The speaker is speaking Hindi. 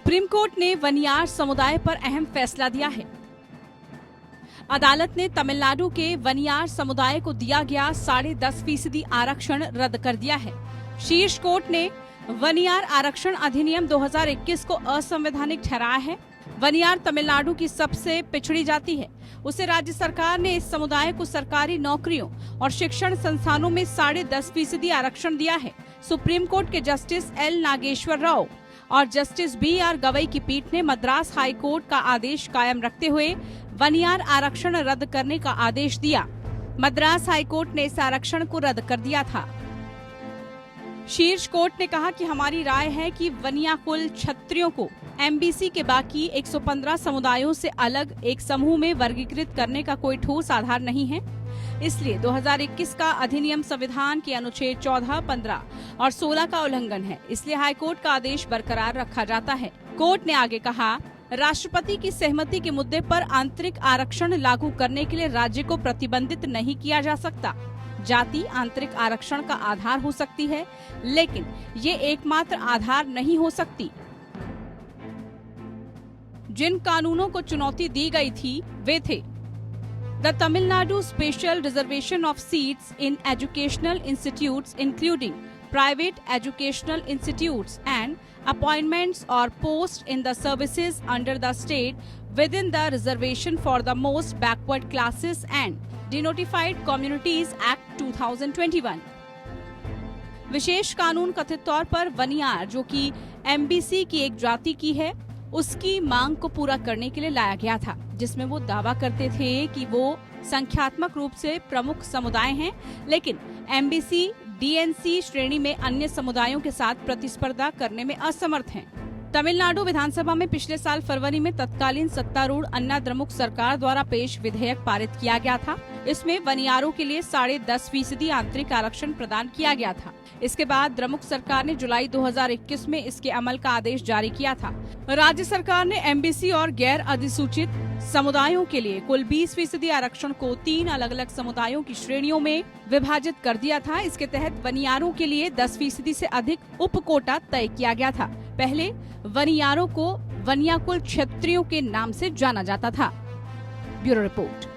सुप्रीम कोर्ट ने वनियार समुदाय पर अहम फैसला दिया है। अदालत ने तमिलनाडु के वनियार समुदाय को दिया गया 10.5% आरक्षण रद्द कर दिया है। शीर्ष कोर्ट ने वनियार आरक्षण अधिनियम 2021 को असंवैधानिक ठहराया है। वनियार तमिलनाडु की सबसे पिछड़ी जाति है। उसे राज्य सरकार ने इस समुदाय को सरकारी नौकरियों और शिक्षण संस्थानों में 10.5% आरक्षण दिया है। सुप्रीम कोर्ट के जस्टिस एल नागेश्वर राव और जस्टिस बी.आर. गवई की पीठ ने मद्रास हाई कोर्ट का आदेश कायम रखते हुए वनियार आरक्षण रद्द करने का आदेश दिया। मद्रास हाई कोर्ट ने इस आरक्षण को रद्द कर दिया था। शीर्ष कोर्ट ने कहा कि हमारी राय है कि वनिया कुल क्षत्रियों को एमबीसी के बाकी 115 समुदायों से अलग एक समूह में वर्गीकृत करने का कोई ठोस आधार नहीं है। इसलिए 2021 का अधिनियम संविधान के अनुच्छेद 14, 15 और 16 का उल्लंघन है। इसलिए हाईकोर्ट का आदेश बरकरार रखा जाता है। कोर्ट ने आगे कहा, राष्ट्रपति की सहमति के मुद्दे पर आंतरिक आरक्षण लागू करने के लिए राज्य को प्रतिबंधित नहीं किया जा सकता। जाति आंतरिक आरक्षण का आधार हो सकती है, लेकिन ये एकमात्र आधार नहीं हो सकती। जिन कानूनों को चुनौती दी गई थी वे थे The Tamil Nadu Special Reservation of Seats in Educational Institutes including private educational institutes and appointments or posts in the services under the state within the reservation for the most backward classes and Denotified Communities Act 2021। विशेष कानून कथित तौर पर वनियार, जो कि एमबीसी की एक जाति की है, उसकी मांग को पूरा करने के लिए लाया गया था, जिसमें वो दावा करते थे कि वो संख्यात्मक रूप से प्रमुख समुदाय हैं, लेकिन एमबीसी डीएनसी श्रेणी में अन्य समुदायों के साथ प्रतिस्पर्धा करने में असमर्थ हैं। तमिलनाडु विधानसभा में पिछले साल फरवरी में तत्कालीन सत्तारूढ़ अन्ना द्रमुक सरकार द्वारा पेश विधेयक पारित किया गया था। इसमें वनियारों के लिए 10.5% आंतरिक आरक्षण प्रदान किया गया था। इसके बाद द्रमुक सरकार ने जुलाई 2021 में इसके अमल का आदेश जारी किया था। राज्य सरकार ने एमबीसी और गैर अधिसूचित समुदायों के लिए कुल 20% आरक्षण को 3 अलग अलग समुदायों की श्रेणियों में विभाजित कर दिया था। इसके तहत वनियारों के लिए 10% से अधिक उप कोटा तय किया गया था। पहले वनियारों को वनिया कुल क्षत्रियों के नाम से जाना जाता था। Bureau report.